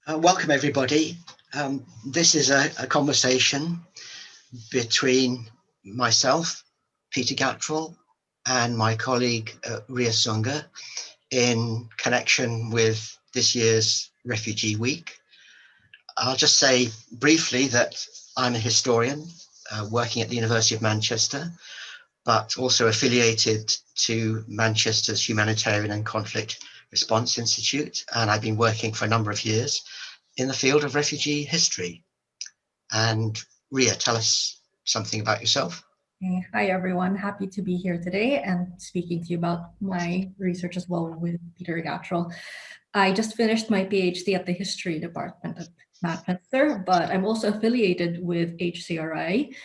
Welcome, everybody. This is a conversation between myself, Peter Gatrell, and my colleague, Ria Sunga, in connection with this year's Refugee Week. I'll just say briefly that I'm a historian working at the University of Manchester, but also affiliated to Manchester's Humanitarian and Conflict Response Institute, and I've been working for a number of years in the field of refugee history. And Ria, tell us something about yourself. Hi, everyone. Happy to be here today and speaking to you about my research as well with Peter Gatrell. I just finished my PhD at the History Department at Manchester, but I'm also affiliated with HCRI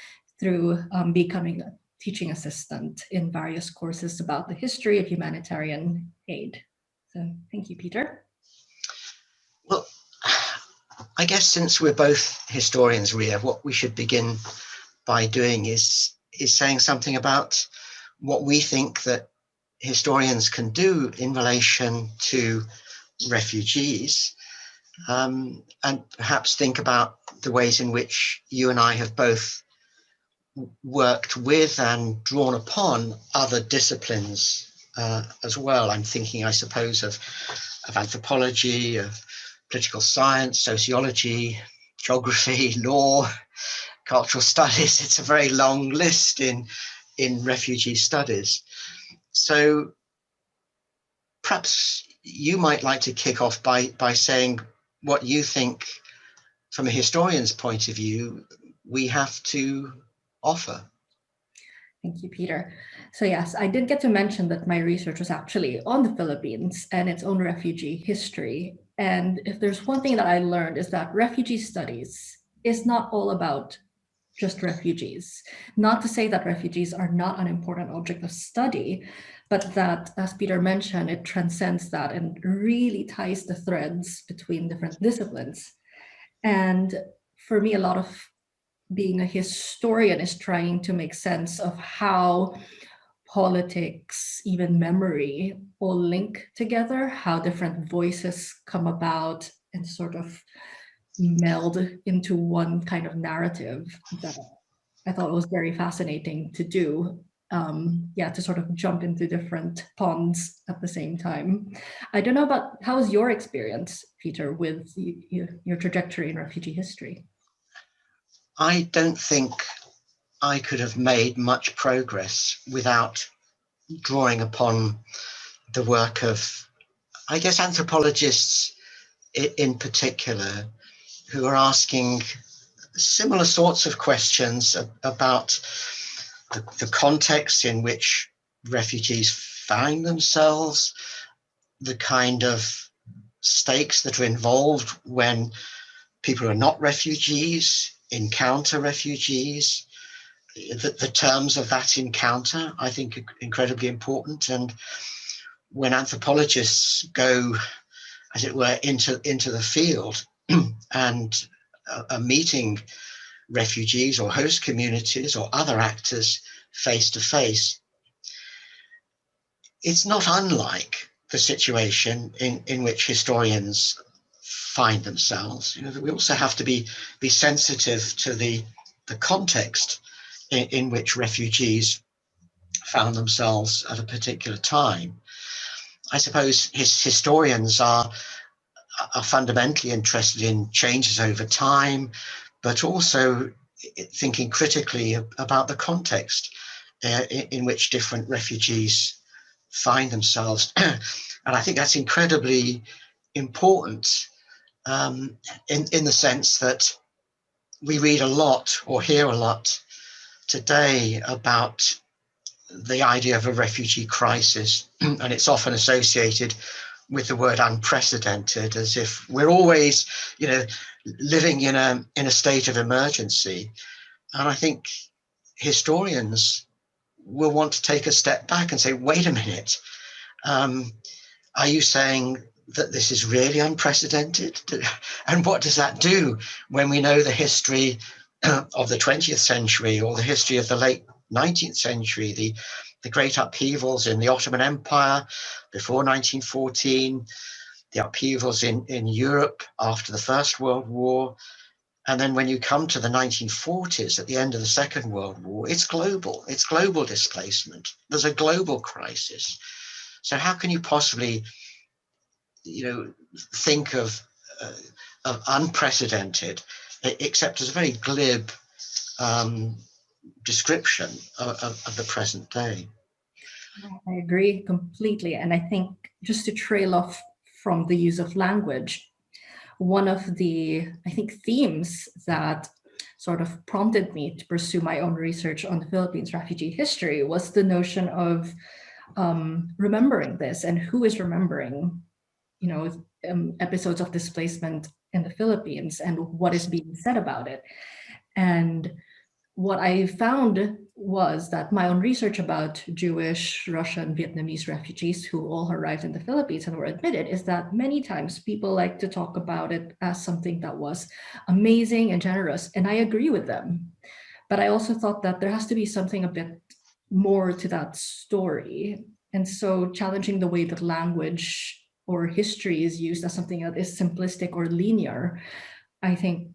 through becoming a teaching assistant in various courses about the history of humanitarian aid. So thank you, Peter. Well, I guess since we're both historians, Ria, what we should begin by doing is saying something about what we think that historians can do in relation to refugees, and perhaps think about the ways in which you and I have both worked with and drawn upon other disciplines as well. I'm thinking, I suppose, of anthropology, of political science, sociology, geography, law, cultural studies. It's a very long list in refugee studies. So perhaps you might like to kick off by saying what you think, from a historian's point of view, we have to offer. Thank you, Peter. So yes, I did get to mention that my research was actually on the Philippines and its own refugee history. And if there's one thing that I learned is that refugee studies is not all about just refugees. Not to say that refugees are not an important object of study, but that, as Peter mentioned, it transcends that and really ties the threads between different disciplines. And for me, a lot of being a historian is trying to make sense of how politics, even memory, all link together, how different voices come about and sort of meld into one kind of narrative that I thought was very fascinating to do. To sort of jump into different ponds at the same time. I don't know about how's your experience, Peter, with your trajectory in refugee history? I don't think I could have made much progress without drawing upon the work of, I guess, anthropologists in particular, who are asking similar sorts of questions about the context in which refugees find themselves, the kind of stakes that are involved when people who are not refugees encounter refugees, the terms of that encounter, I think, are incredibly important. And when anthropologists go, as it were, into the field and are meeting refugees or host communities or other actors face to face, it's not unlike the situation in which historians find themselves. We also have to be sensitive to the context in which refugees found themselves at a particular time. I suppose historians are fundamentally interested in changes over time, but also thinking critically about the context in which different refugees find themselves. And I think that's incredibly important in the sense that we read a lot or hear a lot today about the idea of a refugee crisis, and it's often associated with the word unprecedented, as if we're always, living in a state of emergency. And I think historians will want to take a step back and say, wait a minute, are you saying that this is really unprecedented? And what does that do when we know the history of the 20th century or the history of the late 19th century, the great upheavals in the Ottoman Empire before 1914, the upheavals in Europe after the First World War. And then when you come to the 1940s, at the end of the Second World War, it's global displacement. There's a global crisis. So how can you possibly, think of unprecedented, except as a very glib description of the present day? I agree completely. And I think just to trail off from the use of language, one of the, I think, themes that sort of prompted me to pursue my own research on the Philippines refugee history was the notion of remembering this, and who is remembering, episodes of displacement in the Philippines, and what is being said about it. And what I found was that my own research about Jewish, Russian, Vietnamese refugees who all arrived in the Philippines and were admitted is that many times people like to talk about it as something that was amazing and generous, and I agree with them. But I also thought that there has to be something a bit more to that story. And so challenging the way that language or history is used as something that is simplistic or linear, I think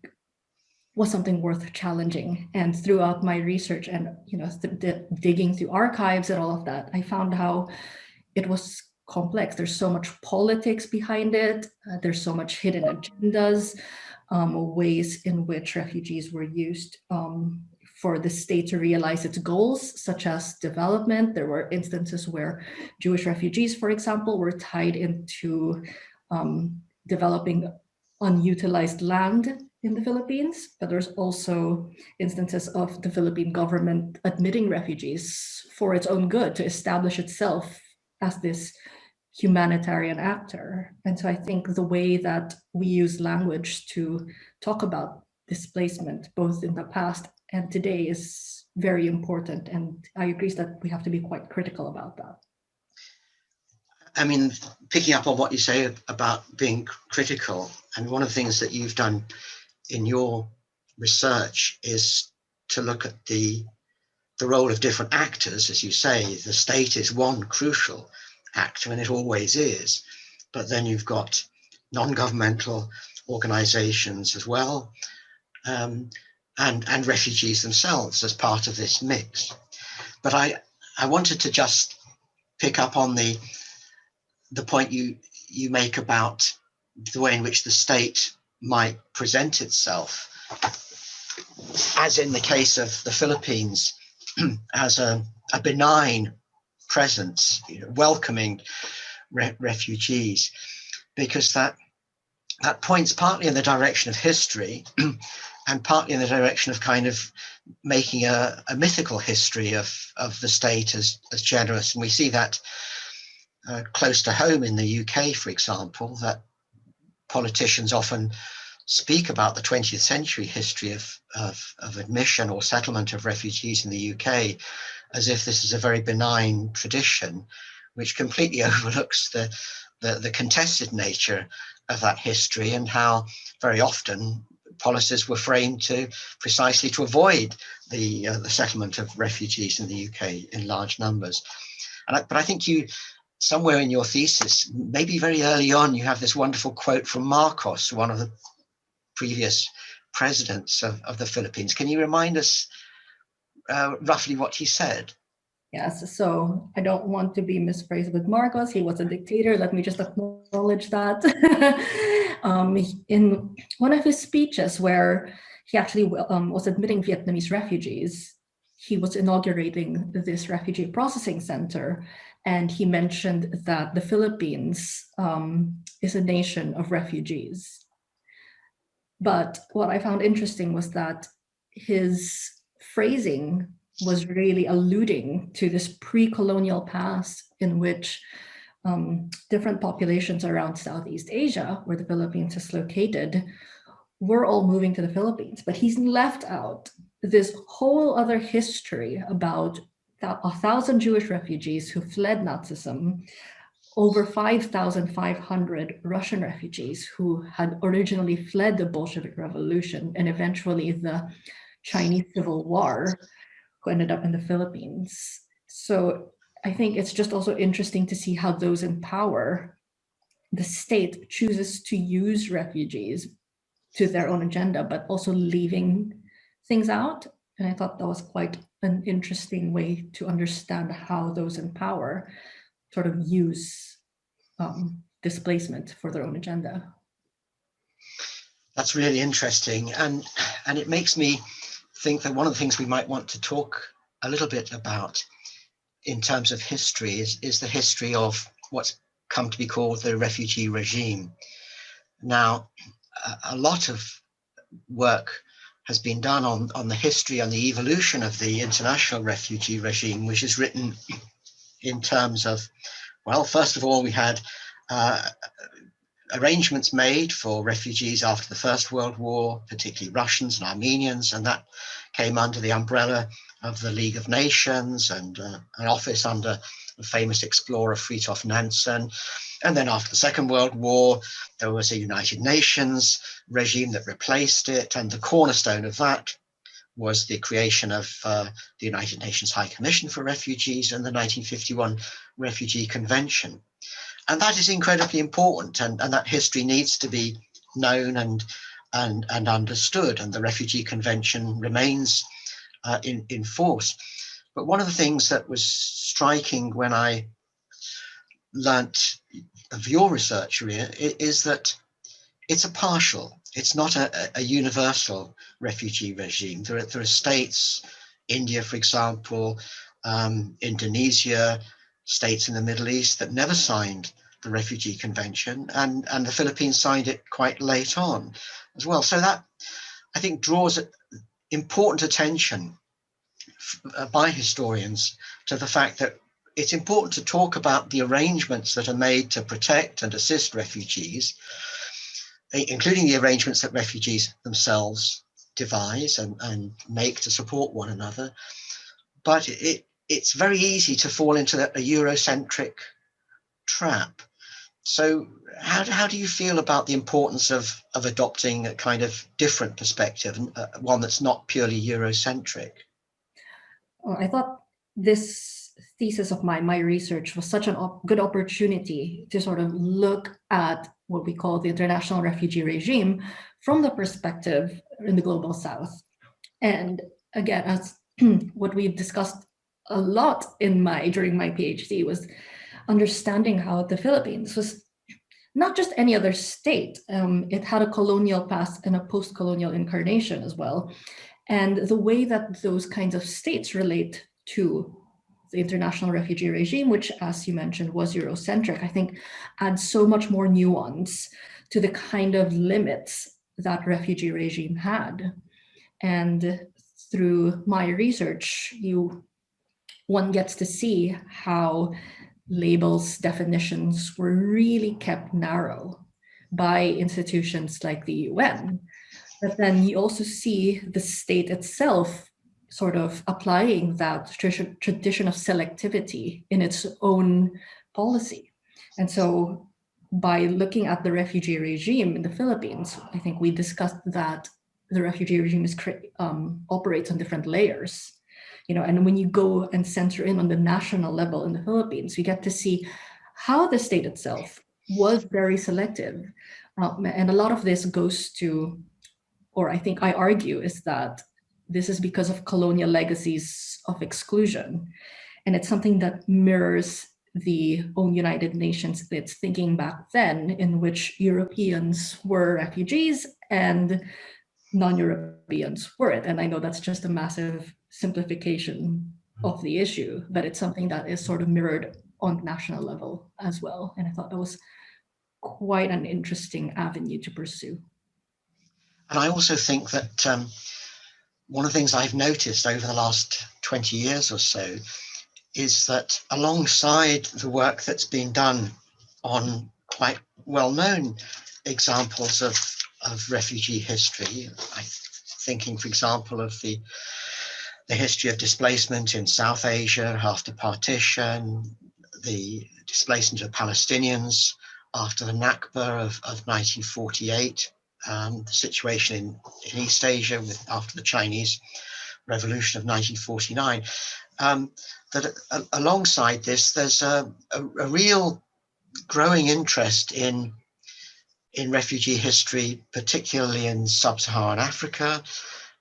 was something worth challenging. And throughout my research and digging through archives and all of that, I found how it was complex. There's so much politics behind it. There's so much hidden agendas, ways in which refugees were used for the state to realize its goals, such as development. There were instances where Jewish refugees, for example, were tied into developing unutilized land in the Philippines, but there's also instances of the Philippine government admitting refugees for its own good, to establish itself as this humanitarian actor. And so I think the way that we use language to talk about displacement, both in the past and today, is very important. And I agree that we have to be quite critical about that. I mean, picking up on what you say about being critical, and one of the things that you've done in your research is to look at the role of different actors. As you say, the state is one crucial actor, and it always is. But then you've got non-governmental organizations as well, and refugees themselves as part of this mix. But I wanted to just pick up on the point you make about the way in which the state might present itself, as in the case of the Philippines, as a benign presence, welcoming refugees, because that points partly in the direction of history and partly in the direction of kind of making a mythical history of the state as generous. And we see that close to home in the UK, for example, that politicians often speak about the 20th century history of admission or settlement of refugees in the UK as if this is a very benign tradition, which completely overlooks the contested nature of that history, and how very often policies were framed precisely to avoid the settlement of refugees in the UK in large numbers. But I think you, somewhere in your thesis, maybe very early on, you have this wonderful quote from Marcos, one of the previous presidents of the Philippines. Can you remind us roughly what he said? Yes, so I don't want to be misphrased with Marcos. He was a dictator. Let me just acknowledge that. In one of his speeches where he actually was admitting Vietnamese refugees, he was inaugurating this refugee processing center. And he mentioned that the Philippines is a nation of refugees. But what I found interesting was that his phrasing was really alluding to this pre-colonial past in which different populations around Southeast Asia, where the Philippines is located, were all moving to the Philippines. But he's left out this whole other history about 1,000 Jewish refugees who fled Nazism, over 5,500 Russian refugees who had originally fled the Bolshevik Revolution and eventually the Chinese Civil War, who ended up in the Philippines. So I think it's just also interesting to see how those in power the state chooses to use refugees to their own agenda, but also leaving things out. And I thought that was quite an interesting way to understand how those in power sort of use displacement for their own agenda. That's really interesting, and it makes me think that one of the things we might want to talk a little bit about in terms of history is the history of what's come to be called the refugee regime. Now, a lot of work has been done on the history and the evolution of the international refugee regime, which is written in terms of, well, first of all, we had arrangements made for refugees after the First World War, particularly Russians and Armenians, and that came under the umbrella of the League of Nations and an office under the famous explorer Fridtjof Nansen. And then after the Second World War, there was a United Nations regime that replaced it, and the cornerstone of that was the creation of the United Nations High Commission for Refugees and the 1951 Refugee Convention. And that is incredibly important, and that history needs to be known and understood, and the Refugee Convention remains in force. But one of the things that was striking when I learnt of your research, Ria, is that it's it's not a universal refugee regime. There are states, India, for example, Indonesia, states in the Middle East that never signed the Refugee Convention, and the Philippines signed it quite late on as well. So that, I think, draws important attention by historians to the fact that it's important to talk about the arrangements that are made to protect and assist refugees, including the arrangements that refugees themselves devise and make to support one another. But it's very easy to fall into a Eurocentric trap. So how do you feel about the importance of adopting a kind of different perspective, one that's not purely Eurocentric? Well, I thought this thesis of mine, my research, was such a good opportunity to sort of look at what we call the international refugee regime from the perspective in the global south. And again, as what we've discussed a lot during my PhD was understanding how the Philippines was not just any other state. It had a colonial past and a post-colonial incarnation as well. And the way that those kinds of states relate to the international refugee regime, which, as you mentioned, was Eurocentric, I think adds so much more nuance to the kind of limits that refugee regime had. And through my research, one gets to see how labels, definitions were really kept narrow by institutions like the UN. But then you also see the state itself sort of applying that tradition of selectivity in its own policy. And so by looking at the refugee regime in the Philippines, I think we discussed that the refugee regime operates on different layers. And when you go and center in on the national level in the Philippines, you get to see how the state itself was very selective. And a lot of this goes to, or I think I argue, is that this is because of colonial legacies of exclusion. And it's something that mirrors the own United Nations, its thinking back then, in which Europeans were refugees and non-Europeans weren't. And I know that's just a massive simplification of the issue, but it's something that is sort of mirrored on national level as well. And I thought that was quite an interesting avenue to pursue. And I also think that one of the things I've noticed over the last 20 years or so is that alongside the work that's been done on quite well-known examples of refugee history, thinking, for example, of the history of displacement in South Asia after partition, the displacement of Palestinians after the Nakba of 1948, the situation in East Asia after the Chinese Revolution of 1949, that alongside this, there's a real growing interest in refugee history, particularly in sub-Saharan Africa.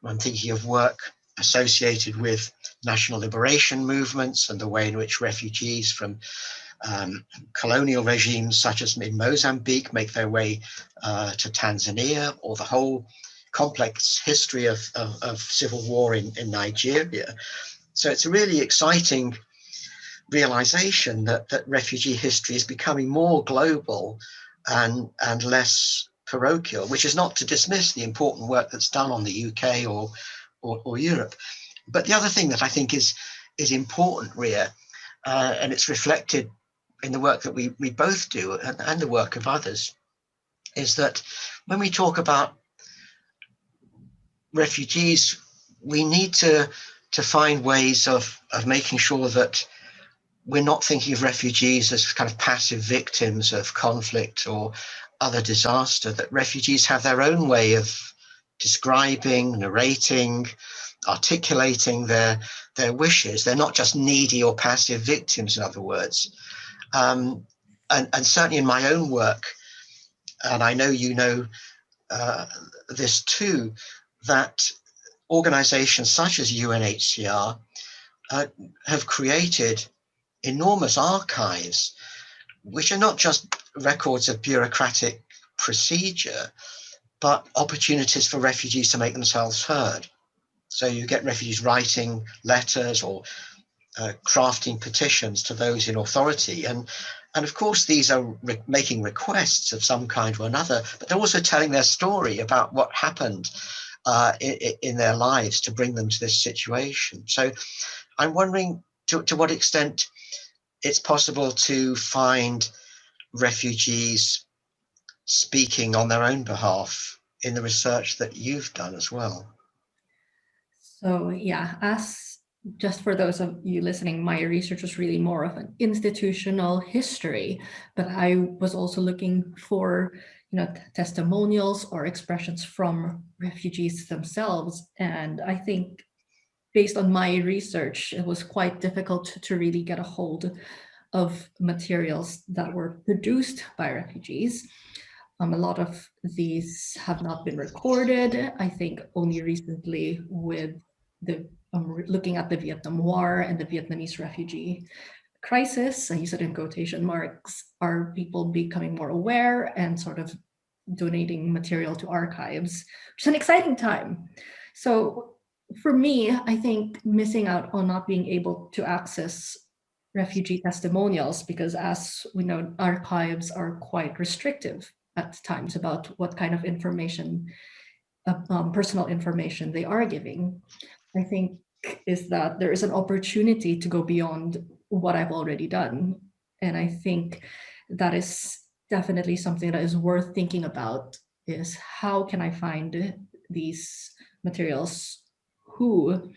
I'm thinking of work associated with national liberation movements and the way in which refugees from colonial regimes such as in Mozambique make their way to Tanzania, or the whole complex history of civil war in Nigeria. So it's a really exciting realization that refugee history is becoming more global and less parochial, which is not to dismiss the important work that's done on the UK or Europe. But the other thing that I think is important, Ria, and it's reflected in the work that we both do and the work of others, is that when we talk about refugees, we need to find ways of making sure that we're not thinking of refugees as kind of passive victims of conflict or other disaster, that refugees have their own way of describing, narrating, articulating their wishes. They're not just needy or passive victims, in other words. And certainly in my own work, and I know you know this too, that organizations such as UNHCR have created enormous archives, which are not just records of bureaucratic procedure, but opportunities for refugees to make themselves heard. So you get refugees writing letters or crafting petitions to those in authority. And of course, these are making requests of some kind or another, but they're also telling their story about what happened in their lives to bring them to this situation. So I'm wondering to what extent it's possible to find refugees speaking on their own behalf in the research that you've done as well. So yeah, as just for those of you listening, my research was really more of an institutional history, but I was also looking for, testimonials or expressions from refugees themselves. And I think based on my research, it was quite difficult to really get a hold of materials that were produced by refugees. A lot of these have not been recorded. I think only recently with the looking at the Vietnam War and the Vietnamese refugee crisis, I use it in quotation marks, are people becoming more aware and sort of donating material to archives, which is an exciting time. So for me, I think missing out on not being able to access refugee testimonials, because as we know, archives are quite restrictive at times about what kind of information, personal information they are giving, I think is that there is an opportunity to go beyond what I've already done. And I think that is definitely something that is worth thinking about, is how can I find these materials who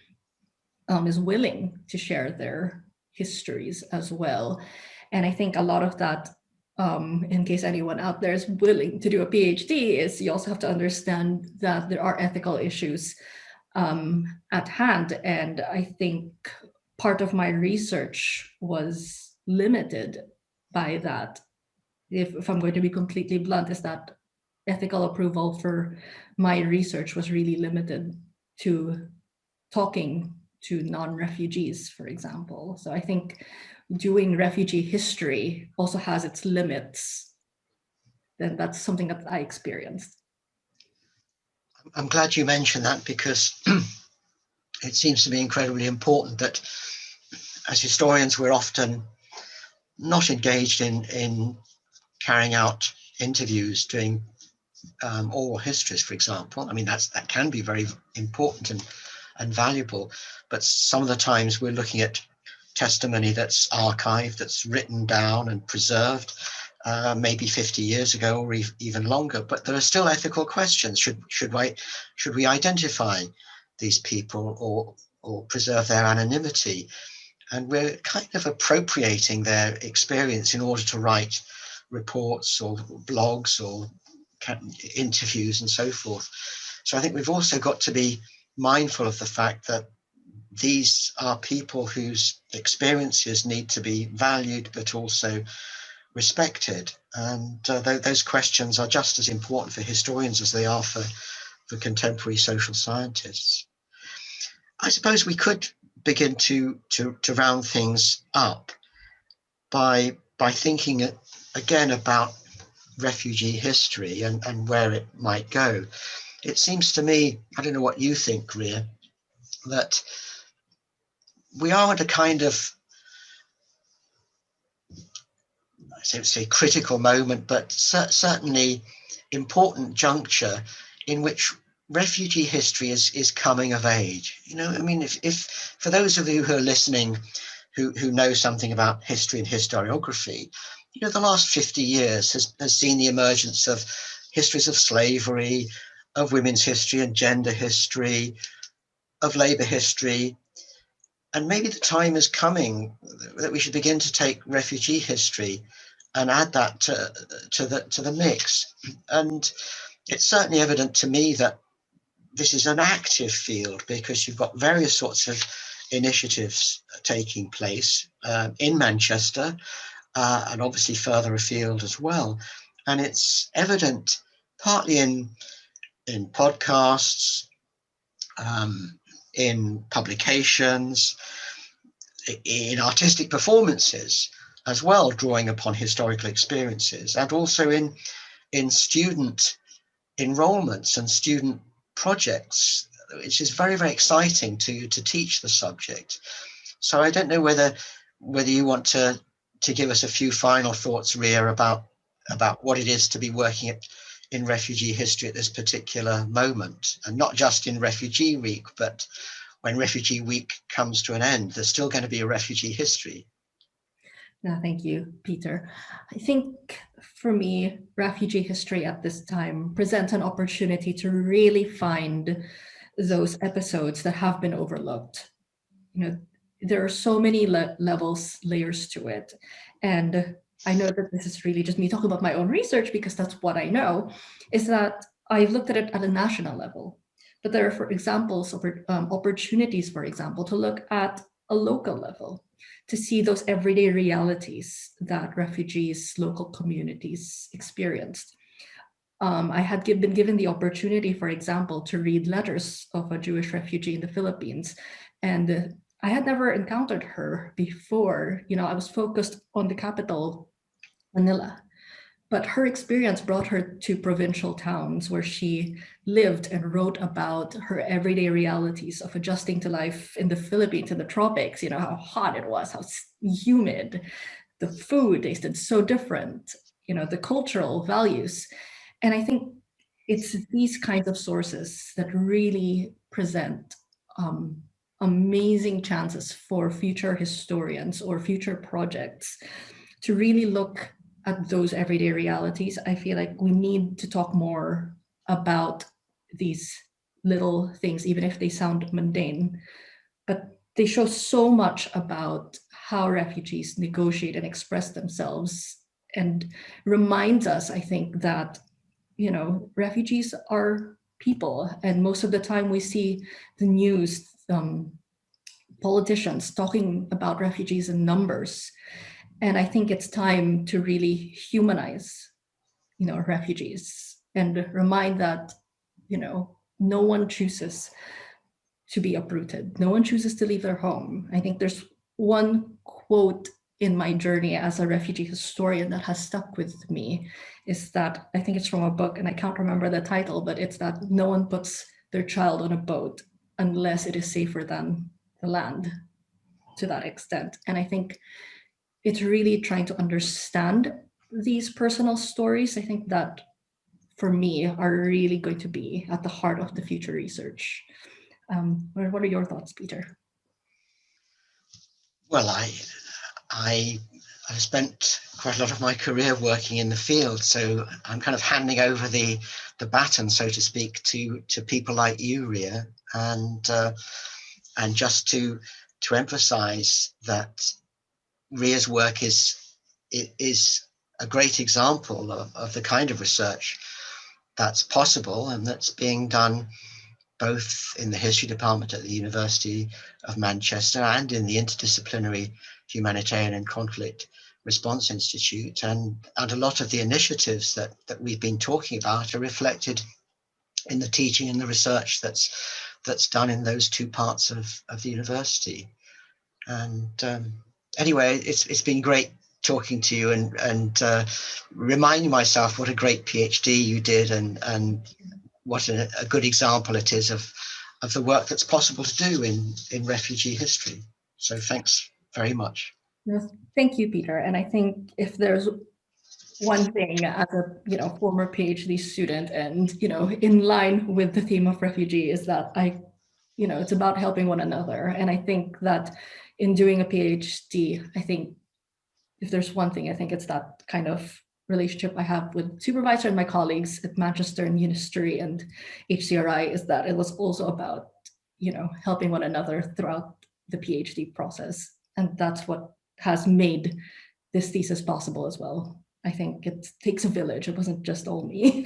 is willing to share their histories as well. And I think a lot of that, in case anyone out there is willing to do a PhD, is you also have to understand that there are ethical issues at hand. And I think part of my research was limited by that. If I'm going to be completely blunt, is that ethical approval for my research was really limited to talking to non-refugees, for example. So I think doing refugee history also has its limits. And that's something that I experienced. I'm glad you mentioned that, because it seems to be incredibly important that as historians, we're often not engaged in carrying out interviews, doing oral histories, for example. I mean, that can be very important and valuable, but some of the times we're looking at testimony that's archived, that's written down and preserved, maybe 50 years ago or even longer. But there are still ethical questions. Should we identify these people or preserve their anonymity? And we're kind of appropriating their experience in order to write reports or blogs or interviews and so forth. So I think we've also got to be mindful of the fact that these are people whose experiences need to be valued, but also respected. And those questions are just as important for historians as they are for contemporary social scientists. I suppose we could begin to round things up by thinking again about refugee history and where it might go. It seems to me, I don't know what you think, Ria, that we are at a kind of, I don't say critical moment, but certainly important juncture in which refugee history is coming of age. You know, I mean, if for those of you who are listening who know something about history and historiography, you know, the last 50 years has seen the emergence of histories of slavery, of women's history and gender history, of labor history. And maybe the time is coming that we should begin to take refugee history and add that to the mix. And it's certainly evident to me that this is an active field because you've got various sorts of initiatives taking place in Manchester and obviously further afield as well. And it's evident partly in podcasts, in publications, in artistic performances as well, drawing upon historical experiences, and also in student enrollments and student projects, which is very, very exciting to teach the subject. So I don't know whether you want to give us a few final thoughts, Ria, about what it is to be working in refugee history at this particular moment, and not just in Refugee Week, but when Refugee Week comes to an end, there's still going to be a refugee history. No, thank you, Peter. I think for me, refugee history at this time presents an opportunity to really find those episodes that have been overlooked. You know, there are so many levels, layers to it. And I know that this is really just me talking about my own research because that's what I know, is that I've looked at it at a national level. But there are, for examples, opportunities, for example, to look at a local level, to see those everyday realities that refugees, local communities experienced. I had been given the opportunity, for example, to read letters of a Jewish refugee in the Philippines. And I had never encountered her before. You know, I was focused on the capital, Manila. But her experience brought her to provincial towns where she lived and wrote about her everyday realities of adjusting to life in the Philippines, in the tropics, you know, how hot it was, how humid, the food tasted so different, you know, the cultural values. And I think it's these kinds of sources that really present amazing chances for future historians or future projects to really look at those everyday realities. I feel like we need to talk more about these little things, even if they sound mundane, but they show so much about how refugees negotiate and express themselves, and reminds us, I think, that, you know, refugees are people. And most of the time we see the news, politicians talking about refugees in numbers. And I think it's time to really humanize, you know, refugees and remind that, you know, no one chooses to be uprooted. No one chooses to leave their home. I think there's one quote in my journey as a refugee historian that has stuck with me, is that, I think it's from a book and I can't remember the title, but it's that no one puts their child on a boat unless it is safer than the land, to that extent. And I think it's really trying to understand these personal stories, I think, that for me are really going to be at the heart of the future research. What are your thoughts, Peter? Well, I spent quite a lot of my career working in the field, so I'm kind of handing over the baton, so to speak, to people like you, Ria, and just to emphasize that Ria's work is a great example of the kind of research that's possible and that's being done both in the history department at the University of Manchester and in the interdisciplinary humanitarian and conflict Response Institute, and a lot of the initiatives that we've been talking about are reflected in the teaching and the research that's done in those two parts of the university. And anyway, it's been great talking to you and reminding myself what a great PhD you did, and what a good example it is of the work that's possible to do in refugee history. So thanks very much. Yes, thank you, Peter. And I think if there's one thing as a former PhD student and in line with the theme of refugee is that it's about helping one another. And I think that in doing a PhD, I think if there's one thing, I think it's that kind of relationship I have with supervisor and my colleagues at Manchester and Unistory and HCRI is that it was also about helping one another throughout the PhD process. And that's what has made this thesis possible as well. I think it takes a village. It wasn't just all me.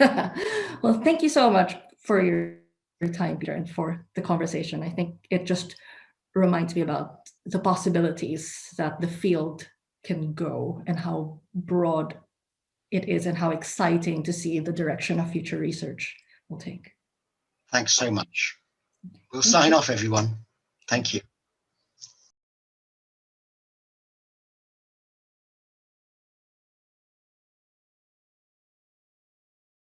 Well, thank you so much for your time, Peter, and for the conversation. I think it just reminds me about the possibilities that the field can go and how broad it is and how exciting to see the direction of future research will take. Thanks so much. We'll sign off, everyone. Thank you.